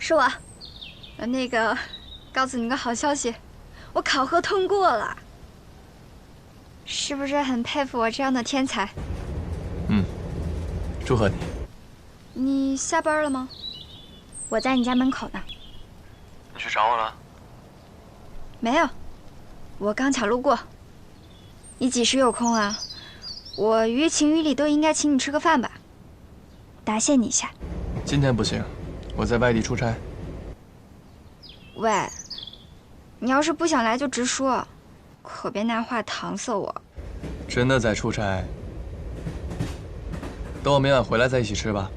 是我。那个，告诉你个好消息，我考核通过了。是不是很佩服我这样的天才？嗯，祝贺你。你下班了吗？我在你家门口呢。你去找我了？没有，我刚巧路过。你几时有空啊？我于情于理都应该请你吃个饭吧，答谢你一下。今天不行，我在外地出差。喂，你要是不想来就直说，可别拿话搪塞我。真的在出差。等我明晚回来再一起吃吧。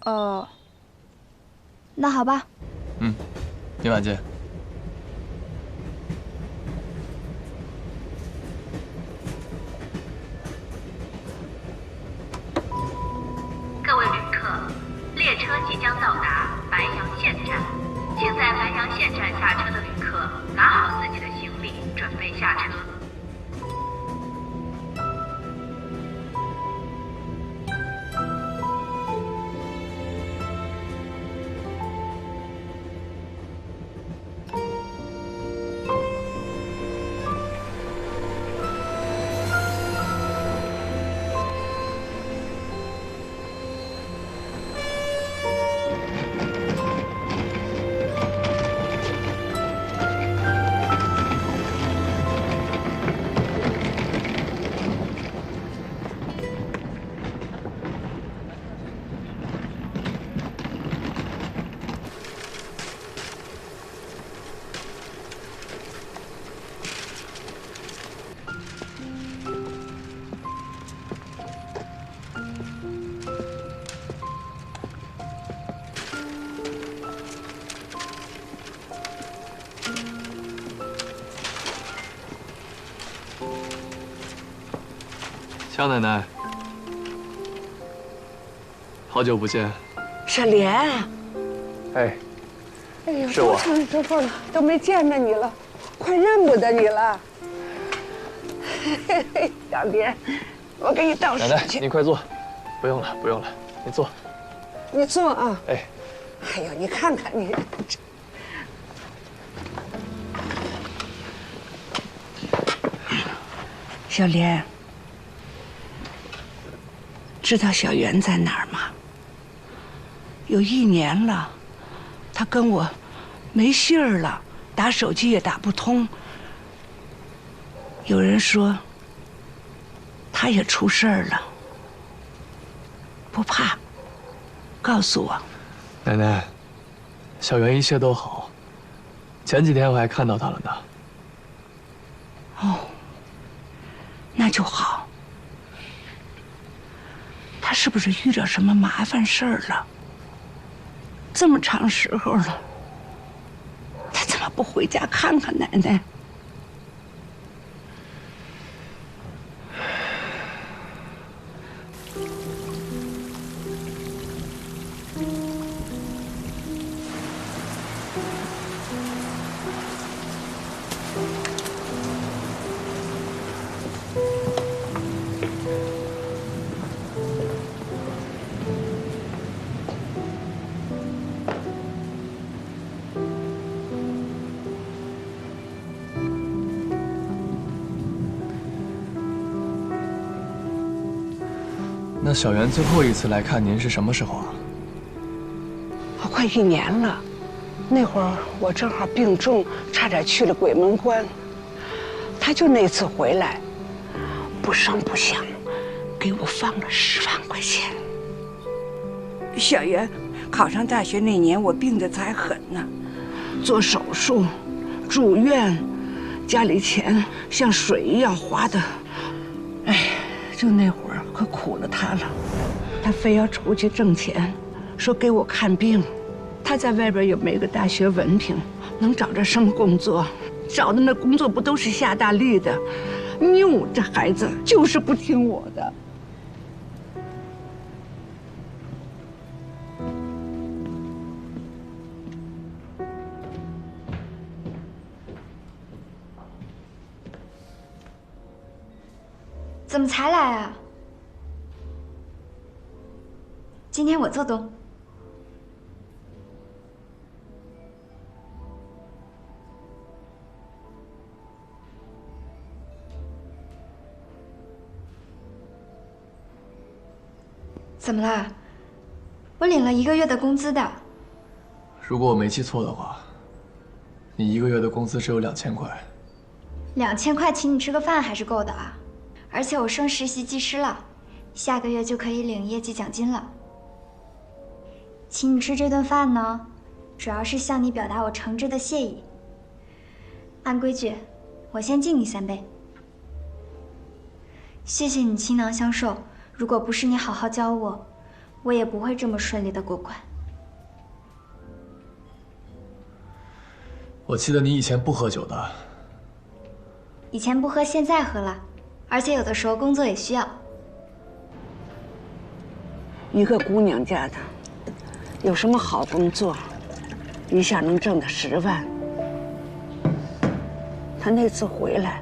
哦，那好吧。嗯，明晚见。各位旅客，列车即将到达白洋县站，请在白洋县站下车的旅客拿好自己的行李，准备下车。乔奶奶，好久不见。小莲，哎，哎呦，是我多长时候了，都没见着你了，快认不得你了。嘿嘿，小莲，我给你倒水奶奶，去。您快坐。不用了，不用了，您坐。你坐啊。哎，哎呦，你看看你，小莲，知道小袁在哪儿吗？有1年了，他跟我没信儿了，打手机也打不通。有人说他也出事儿了，不怕，告诉我。奶奶，小袁一切都好。前几天我还看到他了呢。哦，那就好。他是不是遇到什么麻烦事儿了？这么长时候了，他怎么不回家看看奶奶？那小袁最后一次来看您是什么时候啊？快1年了，那会儿我正好病重，差点去了鬼门关。他就那次回来，不声不响，给我放了10万块钱。小袁考上大学那年，我病得才狠呢，做手术、住院，家里钱像水一样花的。哎，就那会儿可苦了他了，他非要出去挣钱，说给我看病。他在外边也没个大学文凭，能找着什么工作？找的那工作不都是下大力的？拗这孩子就是不听我的。怎么才来啊？今天我做东。怎么了？我领了1个月的工资的。如果我没记错的话，你1个月的工资只有2000块。2000块请你吃个饭还是够的啊！而且我升实习技师了，下个月就可以领业绩奖金了。请你吃这顿饭呢，主要是向你表达我诚挚的谢意。按规矩，我先敬你3杯。谢谢你倾囊相授，如果不是你好好教我，我也不会这么顺利的过关。我记得你以前不喝酒的。以前不喝，现在喝了，而且有的时候工作也需要。一个姑娘家的，有什么好工作，一下能挣到10万？他那次回来，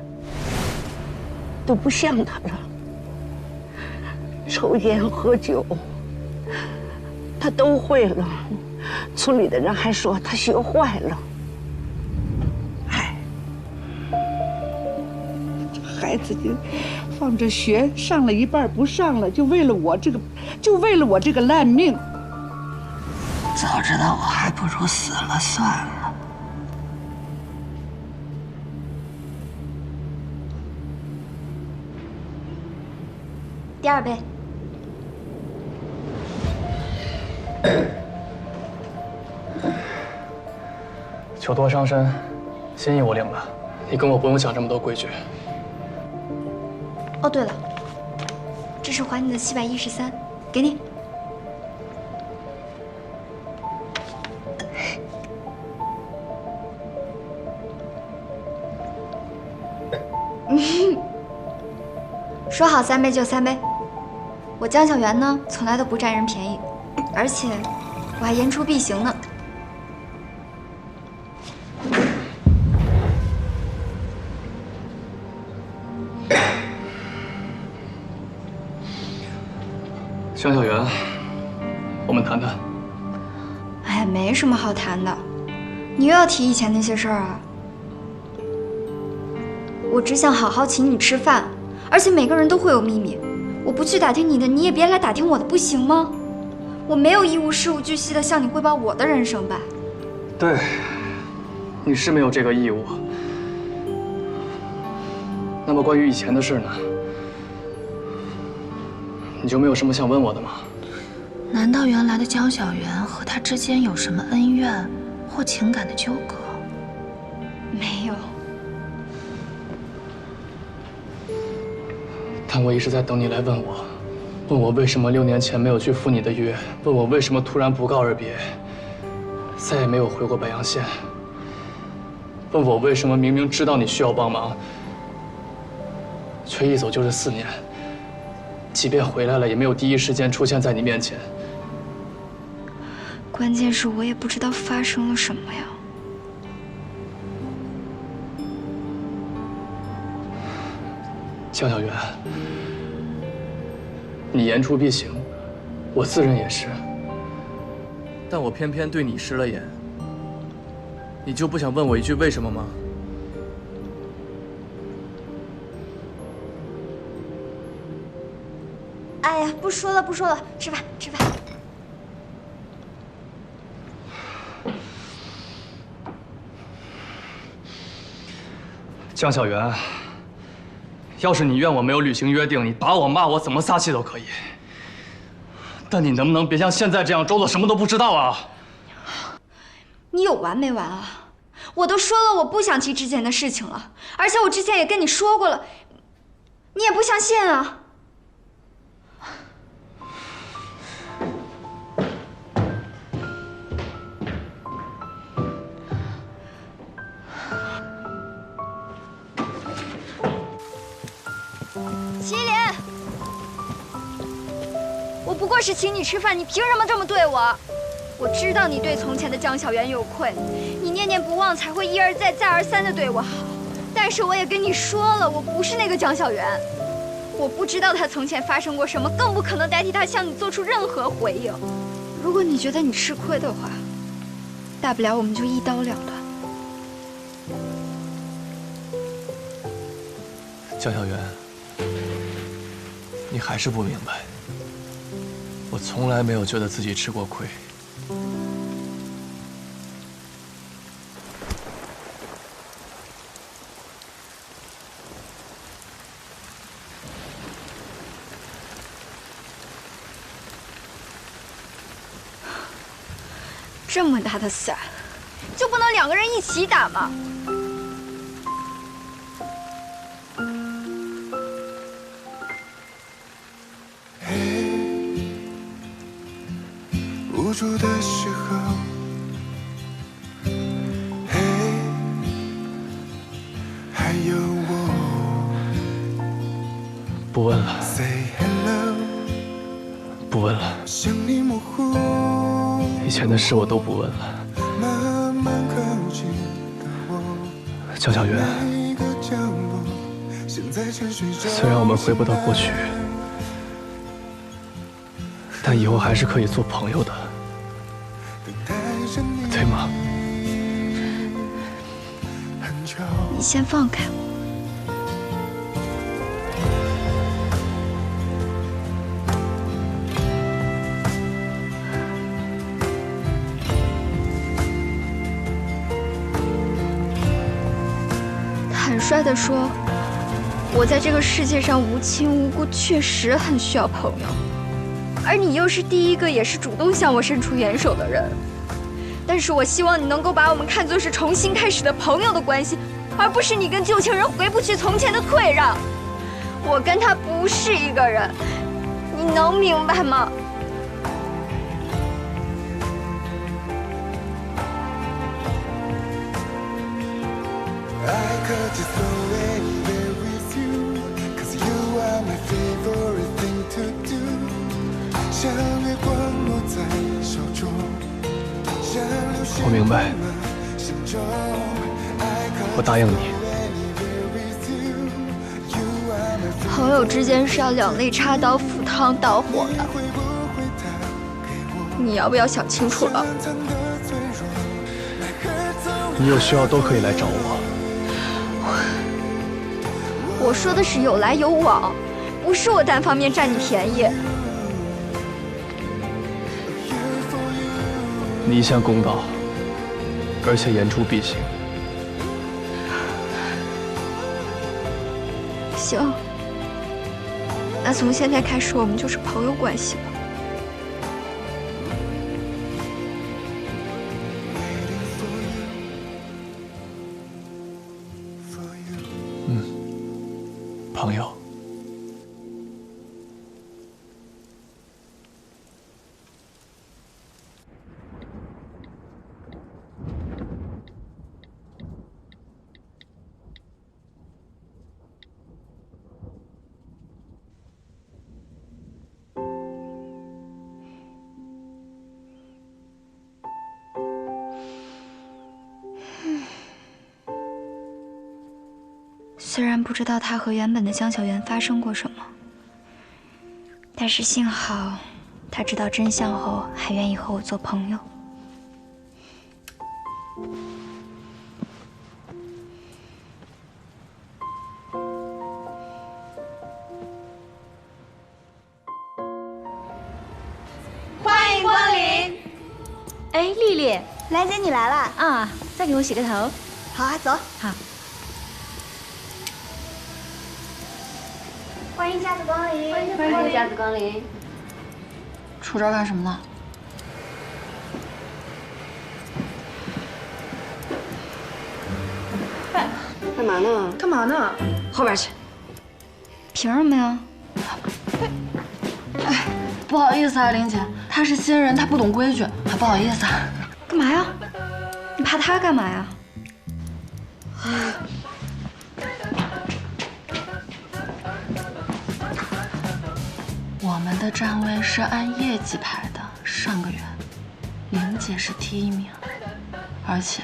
都不像他了，抽烟喝酒，他都会了。村里的人还说他学坏了。哎，这孩子就放着学，上了一半不上了，就为了我这个烂命。早知道我还不如死了算了。第2杯。酒多伤身，心意我领了，你跟我不用讲这么多规矩。哦，对了，这是还你的713，给你。说好3杯就3杯。我江小媛呢，从来都不占人便宜，而且我还言出必行呢。江小媛，我们谈谈。哎呀，没什么好谈的，你又要提以前那些事儿啊？我只想好好请你吃饭，而且每个人都会有秘密，我不去打听你的，你也别来打听我的，不行吗？我没有义务事无巨细的向你汇报我的人生吧？对，你是没有这个义务。那么关于以前的事呢？你就没有什么想问我的吗？难道原来的江小媛和他之间有什么恩怨或情感的纠葛？没有。但我一直在等你来问我为什么6年前没有去赴你的约，问我为什么突然不告而别，再也没有回过白洋县，问我为什么明明知道你需要帮忙，却一走就是4年，即便回来了，也没有第一时间出现在你面前。关键是我也不知道发生了什么呀。江小媛，你言出必行，我自认也是，但我偏偏对你失了言。你就不想问我一句为什么吗？哎呀，不说了，吃饭。江小媛，要是你怨我没有履行约定，你打我骂我怎么撒气都可以。但你能不能别像现在这样装作什么都不知道啊？你有完没完啊？我都说了我不想提之前的事情了，而且我之前也跟你说过了，你也不相信啊。祁连，我不过是请你吃饭，你凭什么这么对我？我知道你对从前的江小媛有愧，你念念不忘才会一而再再而三的对我好。但是我也跟你说了，我不是那个江小媛，我不知道她从前发生过什么，更不可能代替她向你做出任何回应。如果你觉得你吃亏的话，大不了我们就一刀两断。江小媛，你还是不明白，我从来没有觉得自己吃过亏。这么大的伞，就不能2个人一起打吗？无助的时候，嘿，还有我。不问了， Say hello， 不问了。向你模糊。以前的事我都不问了。慢慢靠近的我，江小源，每个角落，现在沉睡着。虽然我们回不到过去，但以后还是可以做朋友的，对吗？你先放开我。坦率地说，我在这个世界上无亲无故，确实很需要朋友。而你又是第一个也是主动向我伸出援手的人。但是我希望你能够把我们看作是重新开始的朋友的关系，而不是你跟旧情人回不去从前的退让。我跟他不是一个人，你能明白吗？我明白，我答应你。朋友之间是要两肋插刀、赴汤蹈火的，你要不要想清楚了？你有需要都可以来找我。我说的是有来有往，不是我单方面占你便宜。你一向公道，而且言出必行。行，那从现在开始我们就是朋友关系吧。朋友。虽然不知道他和原本的江小源发生过什么，但是幸好他知道真相后还愿意和我做朋友。欢迎光临。哎，丽丽，兰姐，你来了啊，再给我洗个头。好啊，走。好。欢迎下次光临，欢迎下次光临。出这儿干什么呢？干嘛呢？干嘛呢？后边去。凭什么呀？哎，不好意思啊，玲姐，他是新人，他不懂规矩，还不好意思啊。干嘛呀？你怕他干嘛呀？我们的站位是按业绩排的，上个月，玲姐是第1名，而且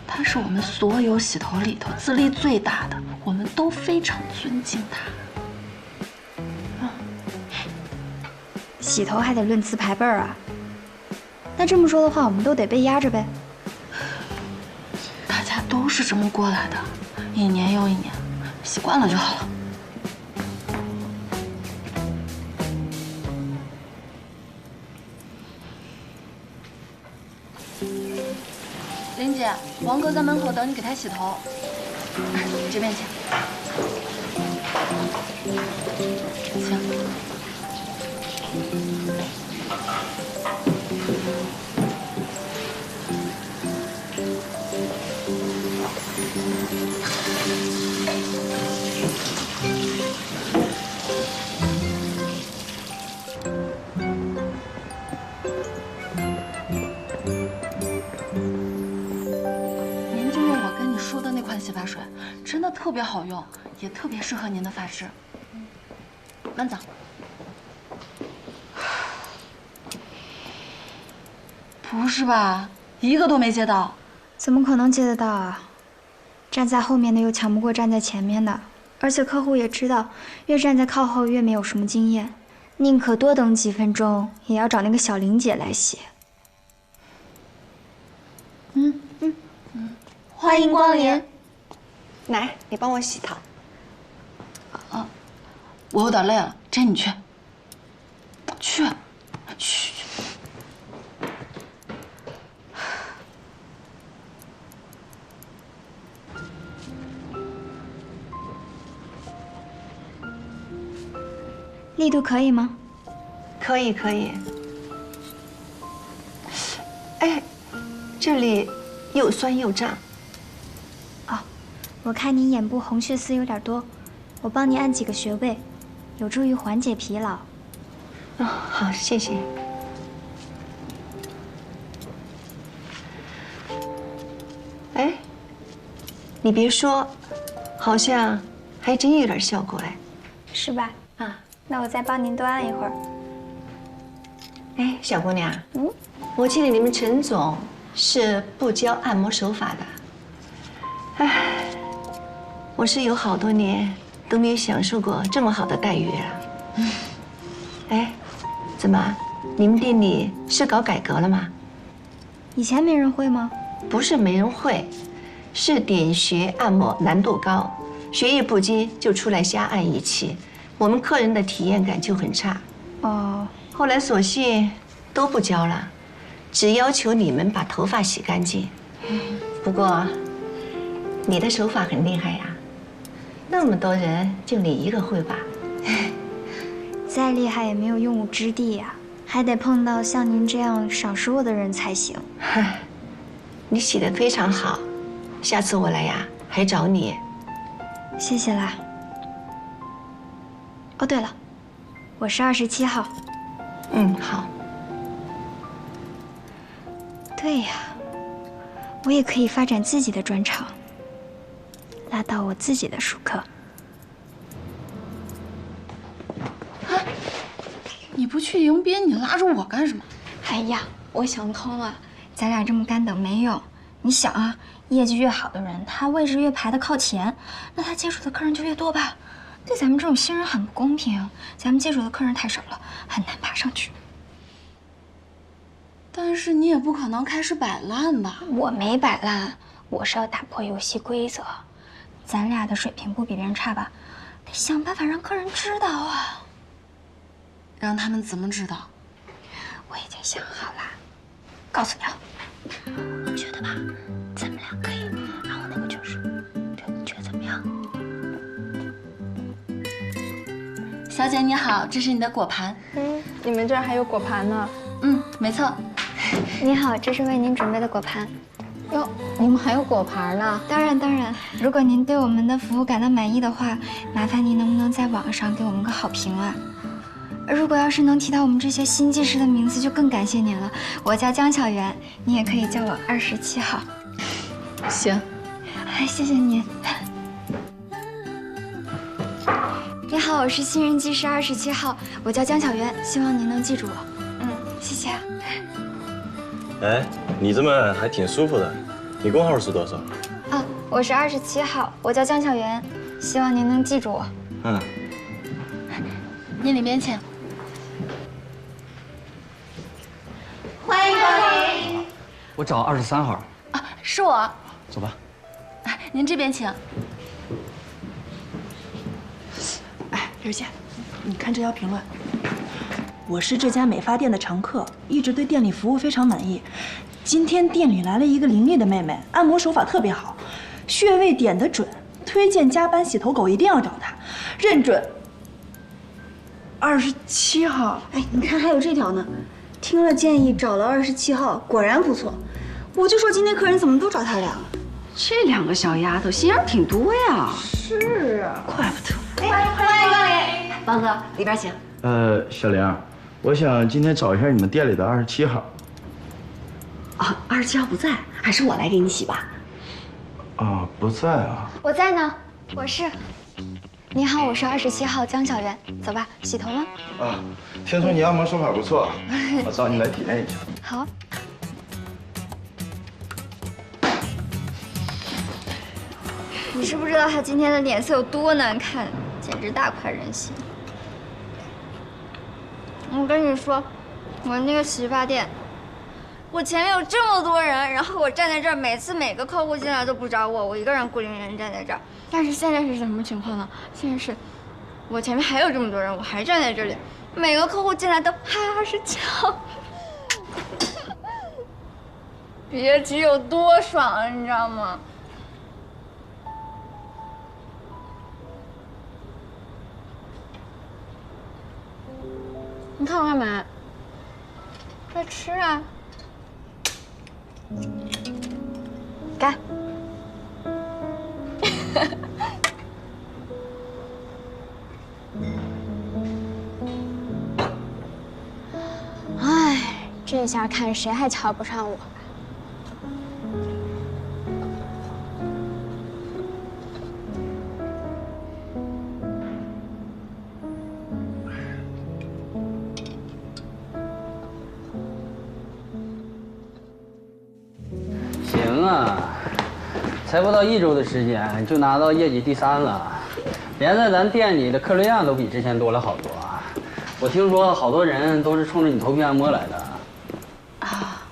她是我们所有洗头里头资历最大的，我们都非常尊敬她。洗头还得论资排辈儿啊？那这么说的话，我们都得被压着呗？大家都是这么过来的，一年又一年，习惯了就好了。林姐，王哥在门口等你给他洗头。这边请。行。洗发水真的特别好用，也特别适合您的发质。慢走。不是吧？一个都没接到？怎么可能接得到啊？站在后面的又抢不过站在前面的，而且客户也知道，越站在靠后越没有什么经验，宁可多等几分钟，也要找那个小玲姐来洗。欢迎光临。来，你帮我洗头。我有点累了，这你去。去。力度可以吗？可以。哎，这里又酸又胀。我看你眼部红血丝有点多，我帮你按几个穴位，有助于缓解疲劳。哦，好，谢谢。哎，你别说，好像还真有点效果哎。是吧？啊，那我再帮您多按一会儿。哎，小姑娘，我记得你们陈总是不教按摩手法的。哎。我是有好多年都没有享受过这么好的待遇啊！哎，怎么，你们店里是搞改革了吗？以前没人会吗？不是没人会，是点穴按摩难度高，学艺不精就出来瞎按一气，我们客人的体验感就很差。哦，后来索性都不教了，只要求你们把头发洗干净。不过，你的手法很厉害呀。那么多人，就你一个会吧？再厉害也没有用武之地呀，还得碰到像您这样少说的人才行。你洗得非常好，下次我来呀还找你。谢谢啦。哦，对了，我是27号。好。对呀，我也可以发展自己的专长。拉到我自己的熟客。你不去迎宾，你拉着我干什么？哎呀，我想通了，咱俩这么干等没用。你想啊，业绩越好的人，他位置越排得靠前，那他接触的客人就越多吧？对咱们这种新人很不公平，咱们接触的客人太少了，很难爬上去。但是你也不可能开始摆烂吧？我没摆烂，我是要打破游戏规则。咱俩的水平不比别人差吧？得想办法让客人知道啊。让他们怎么知道？我已经想好了，告诉你啊。我觉得吧，咱们俩可以，然后那个就是，你觉得怎么样？小姐你好，这是你的果盘。你们这儿还有果盘呢？没错。你好，这是为您准备的果盘。哟，你们还有果盘呢？当然，如果您对我们的服务感到满意的话，麻烦您能不能在网上给我们个好评啊？如果要是能提到我们这些新技师的名字，就更感谢您了。我叫江小媛，你也可以叫我27号。行，谢谢您。你好，我是新人技师27号，我叫江小媛，希望您能记住我。谢谢。哎，你这么还挺舒服的。你工号是多少？我是27号，我叫江小媛，希望您能记住我。您里面请。欢迎光临。我找23号。是我。走吧。您这边请。哎，玲姐，你看这条评论。我是这家美发店的常客，一直对店里服务非常满意。今天店里来了一个伶俐的妹妹，按摩手法特别好，穴位点得准，推荐加班洗头狗一定要找她，认准27号。哎，你看还有这条呢，听了建议找了27号，果然不错。我就说今天客人怎么都找他俩，这两个小丫头心眼挺多呀。是啊，怪不得。欢迎光临，王哥，里边请。小玲，我想今天找一下你们店里的27号。啊，27号不在，还是我来给你洗吧。啊，不在啊。我在呢，我是。你好，我是27号江小媛，走吧，洗头吗？啊，听说你按摩手法不错，我找你来体验一下。好。你是不知道他今天的脸色有多难看，简直大快人心。我跟你说，我那个洗发店，我前面有这么多人，然后我站在这儿，每个客户进来都不找我，我一个人孤零零站在这儿。但是现在是什么情况呢？现在是我前面还有这么多人，我还站在这里，每个客户进来都哈哈是叫，别提有多爽了，你知道吗？你看我干嘛？快吃啊！干！哎，这下看谁还瞧不上我。行啊，才不到1周的时间就拿到业绩第3了，连在咱店里的客流量都比之前多了好多。我听说好多人都是冲着你头皮按摩来的。啊，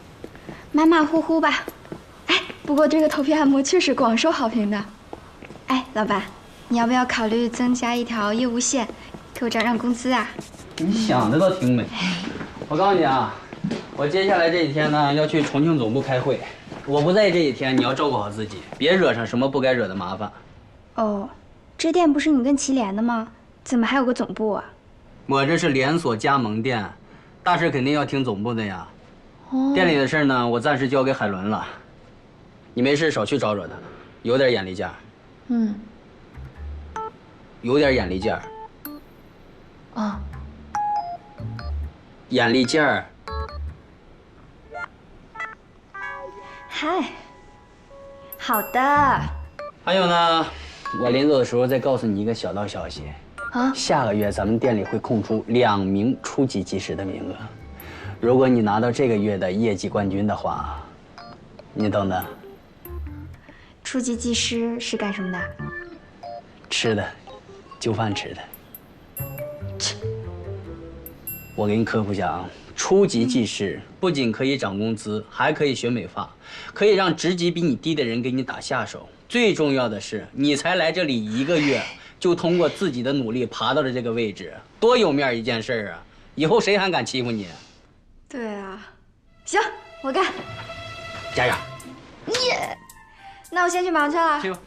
马马虎虎吧。哎，不过这个头皮按摩确实广受好评的。哎，老板，你要不要考虑增加一条业务线，给我涨涨工资啊？你想的倒挺美。我告诉你啊，我接下来这几天呢要去重庆总部开会。我不在这几天，你要照顾好自己，别惹上什么不该惹的麻烦。哦，这店不是你跟祁连的吗？怎么还有个总部啊？我这是连锁加盟店，大事肯定要听总部的呀。哦，店里的事呢，我暂时交给海伦了。你没事少去招惹他，有点眼力劲儿。嗯，有点眼力劲儿。哦，眼力劲儿。嗨，好的。还有呢，我临走的时候再告诉你一个小道消息。啊，下个月咱们店里会空出2名初级技师的名额，如果你拿到这个月的业绩冠军的话，你懂的。初级技师是干什么的？吃的，就饭吃的。我给你科普下啊，初级技师不仅可以涨工资，还可以学美发，可以让职级比你低的人给你打下手。最重要的是，你才来这里1个月。就通过自己的努力爬到了这个位置，多有面一件事儿啊！以后谁还敢欺负你？对啊，行，我干，加油！耶！那我先去忙去了。去吧。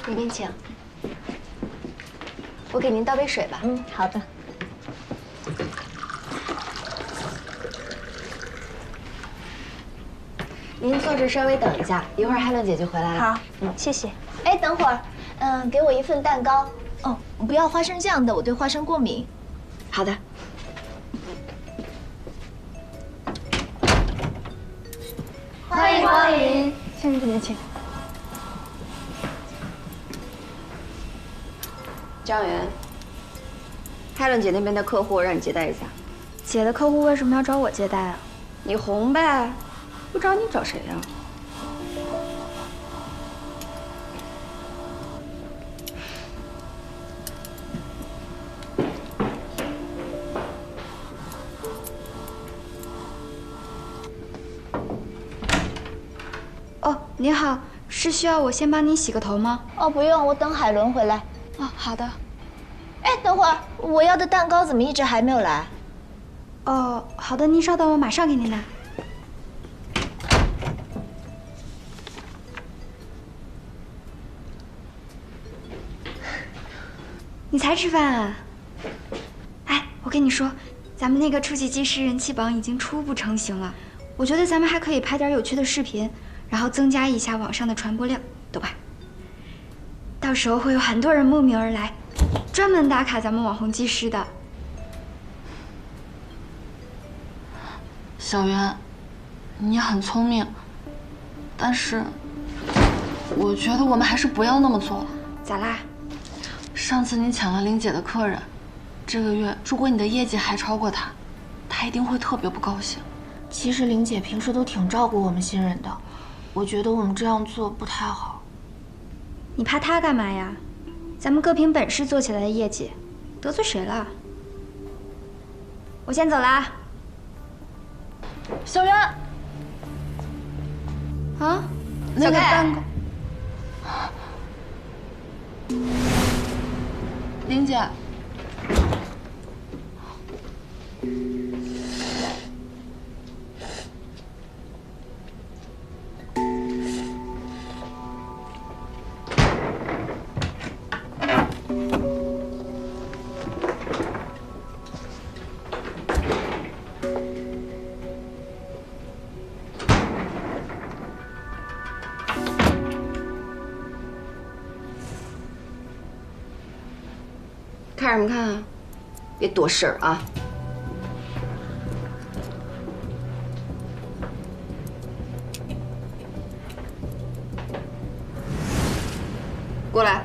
里面请。我给您倒杯水吧。嗯，好的。您坐着稍微等一下，一会儿海伦姐就回来了。好，谢谢。哎，等会儿，给我一份蛋糕。哦，不要花生酱的，我对花生过敏。好的。欢迎光临，先生这边请。张媛，海伦姐那边的客户让你接待一下。姐的客户为什么要找我接待啊？你红呗，不找你找谁呀？你好，是需要我先帮你洗个头吗？哦，不用，我等海伦回来。哦，好的。哎，等会儿，我要的蛋糕怎么一直还没有来？哦，好的，您稍等，我马上给您拿。你才吃饭啊？哎，我跟你说，咱们那个初级技师人气榜已经初步成型了，我觉得咱们还可以拍点有趣的视频，然后增加一下网上的传播量，懂吧？到时候会有很多人慕名而来，专门打卡咱们网红技师的。小袁，你很聪明，但是我觉得我们还是不要那么做了。咋啦？上次你抢了玲姐的客人，这个月如果你的业绩还超过她，她一定会特别不高兴。其实玲姐平时都挺照顾我们新人的，我觉得我们这样做不太好。你怕她干嘛呀？咱们各凭本事做起来的业绩，得罪谁了？我先走啦。小袁，啊，那个蛋糕，玲姐，看什么看啊？别多事儿啊！过来。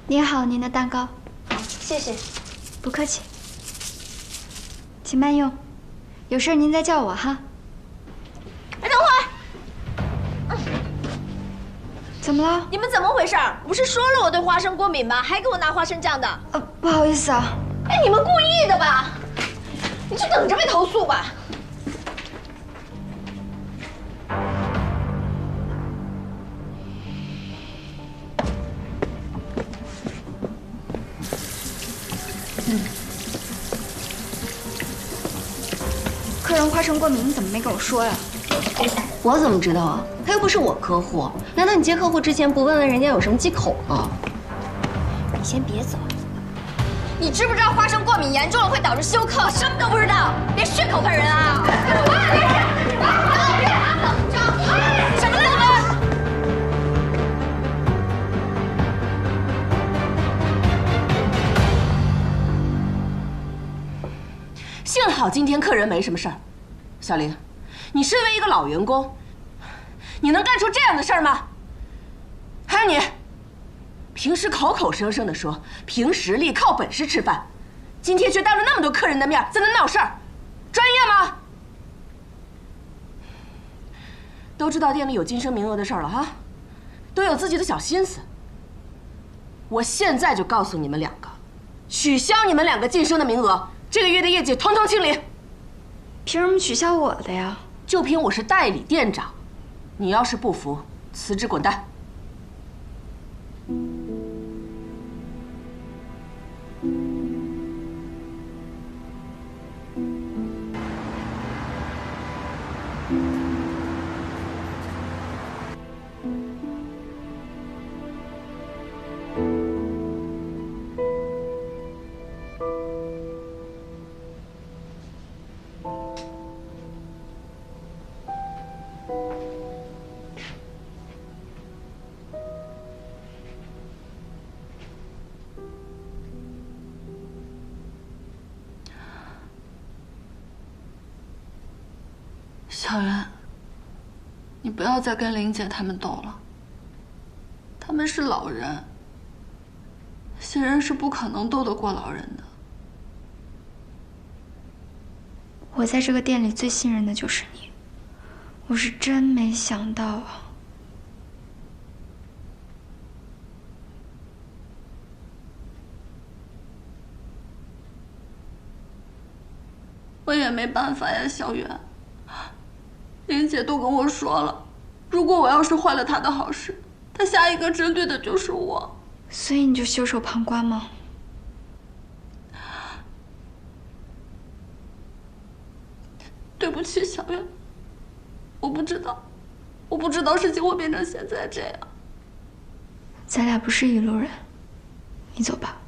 您好，您的蛋糕。谢谢。不客气。请慢用，有事您再叫我哈。哎，等会儿！怎么了？你们怎么回事？我不是说了我对花生过敏吗？还给我拿花生酱的。不好意思啊。哎，你们故意的吧？你就等着被投诉吧。客人花生过敏，你怎么没跟我说呀？我怎么知道啊？他又不是我客户，难道你接客户之前不问问人家有什么忌口吗？你先别走。你知不知道花生过敏严重了会导致休克？什么都不知道，别血口喷人啊！什么来着？幸好今天客人没什么事儿。小林，你身为一个老员工，你能干出这样的事儿吗？还有你，平时口口声声的说凭实力靠本事吃饭，今天却当着那么多客人的面在那闹事儿，专业吗？都知道店里有晋升名额的事儿了哈，都有自己的小心思。我现在就告诉你们两个，取消你们两个晋升的名额，这个月的业绩统统清零。凭什么取消我的呀？就凭我是代理店长，你要是不服，辞职滚蛋。小袁，你不要再跟玲姐他们斗了。他们是老人，新人是不可能斗得过老人的。我在这个店里最信任的就是你，我是真没想到啊。我也没办法呀，小袁。玲姐都跟我说了，如果我要是坏了她的好事，她下一个针对的就是我。所以你就袖手旁观吗？对不起，小袁，我不知道事情会变成现在这样。咱俩不是一路人，你走吧。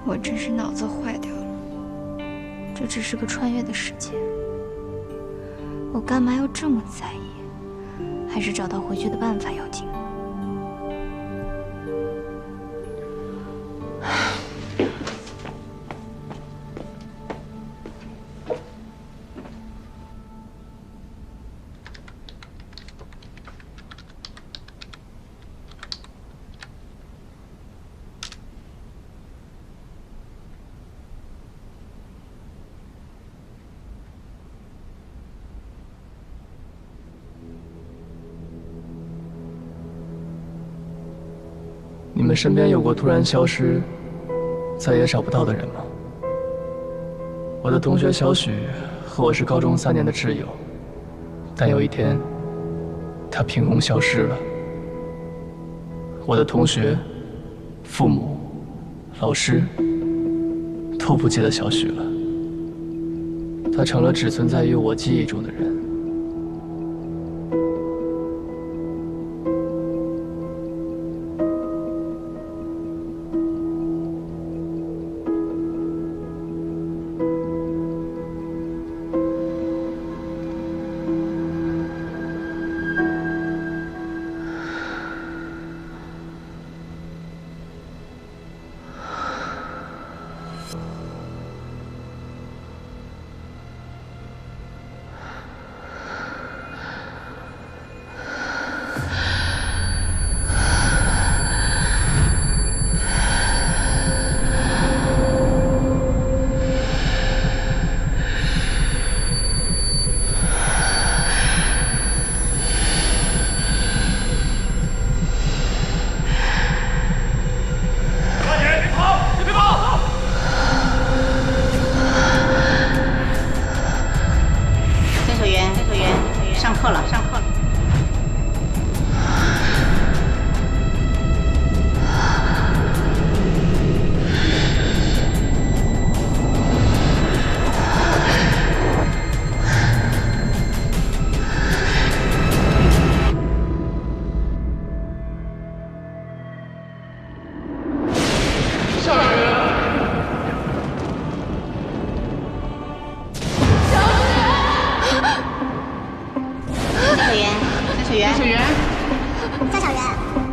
我真是脑子坏掉了，这只是个穿越的世界，我干嘛要这么在意？还是找到回去的办法要紧。你们身边有过突然消失、再也找不到的人吗？我的同学小许和我是高中3年的挚友，但有一天，他凭空消失了。我的同学、父母、老师都不记得小许了，他成了只存在于我记忆中的人。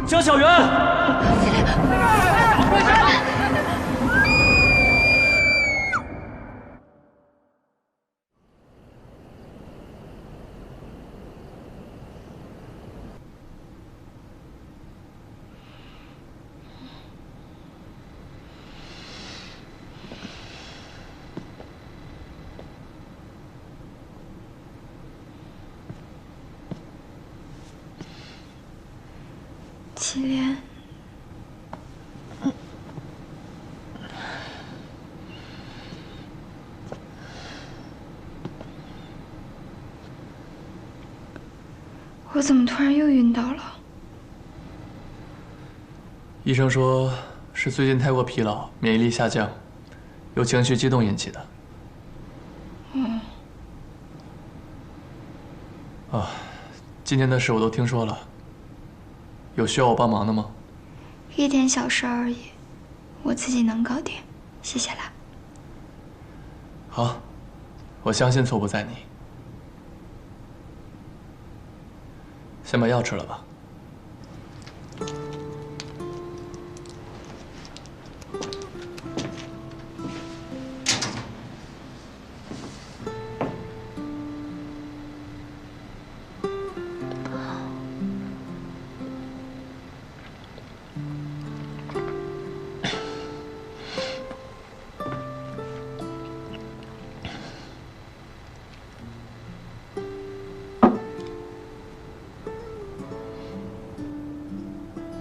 江小媛，祁连，我怎么突然又晕倒了？医生说是最近太过疲劳，免疫力下降，由情绪激动引起的。啊，今天的事我都听说了。有需要我帮忙的吗？一点小事而已，我自己能搞定，谢谢啦。好，我相信错不在你。先把药吃了吧。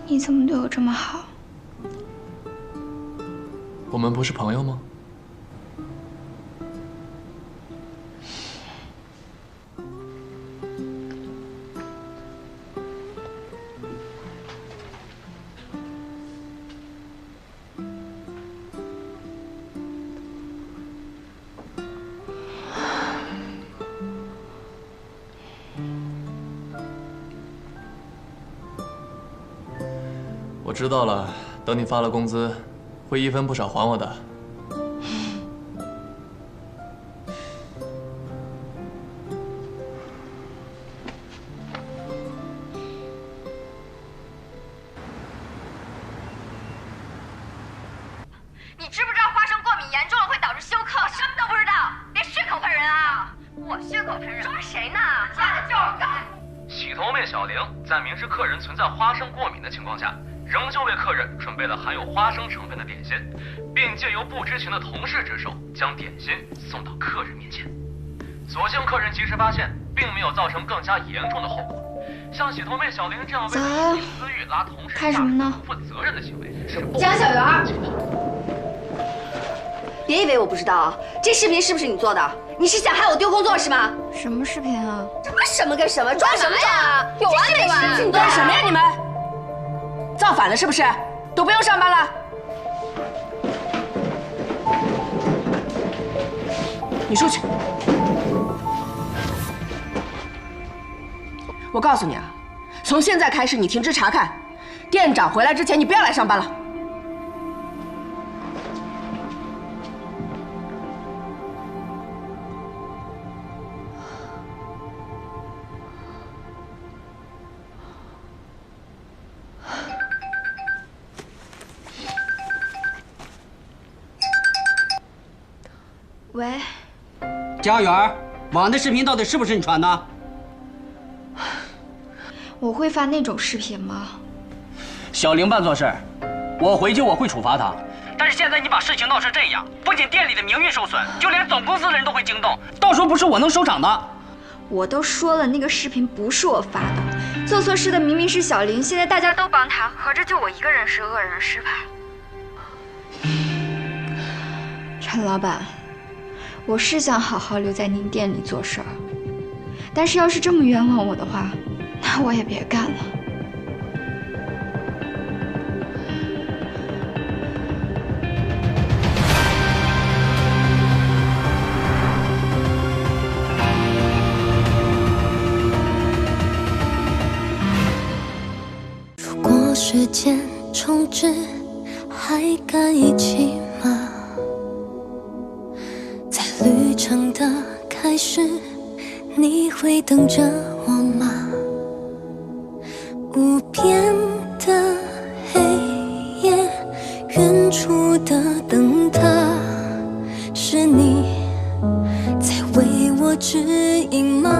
你怎么对我这么好？我们不是朋友吗？我知道了，等你发了工资，会一分不少还我的。你知不知道花生过敏严重了会导致休克？什么都不知道，别血口喷人啊！我血口喷人，抓谁呢？家的就是该。洗头妹小玲在明知客人存在花生过敏的情况下，仍旧为客人准备了含有花生成分的点心，并借由不知情的同事之手将点心送到客人面前。所幸客人及时发现，并没有造成更加严重的后果。像洗头妹小玲这样为了私欲拉同事下属不负责任的行为是不江小媛，别以为我不知道啊！这视频是不是你做的？你是想害我丢工作是吗？什么视频啊？什么跟什么？装什么呀？有完没完？你干什么呀你们？造反了是不是？都不用上班了。你出去。我告诉你啊，从现在开始你停职查看，店长回来之前你不要来上班了。喂，佳媛，网的视频到底是不是你传的？我会发那种视频吗？小玲办错事，我回去我会处罚她。但是现在你把事情闹成这样，不仅店里的名誉受损，就连总公司的人都会惊动，到时候不是我能收场的。我都说了，那个视频不是我发的，做错事的明明是小玲，现在大家都帮她，合着就我一个人是恶人是吧？陈老板，我是想好好留在您店里做事儿，但是要是这么冤枉我的话，那我也别干了。如果时间重置，还敢一起吗？在旅程的开始，你会等着我吗？无边的黑夜，远处的灯塔，是你在为我指引吗？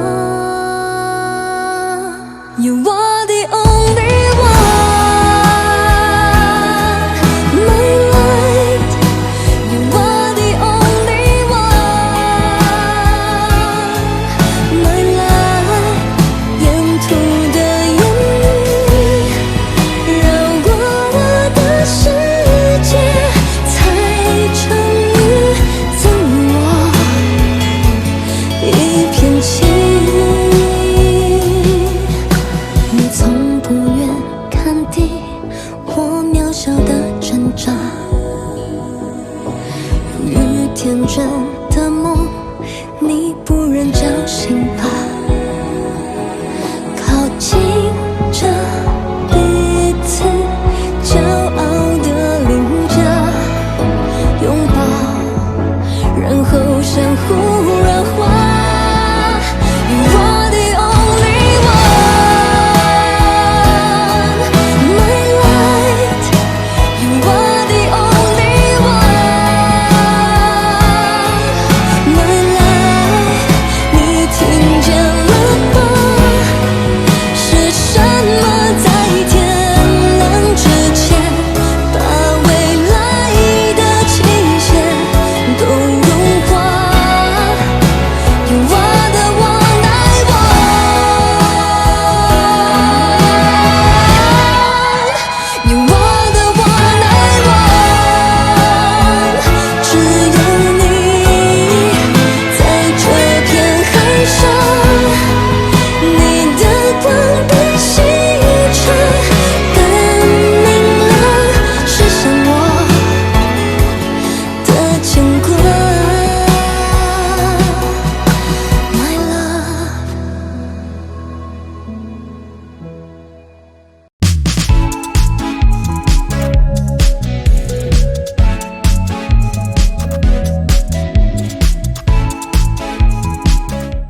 有我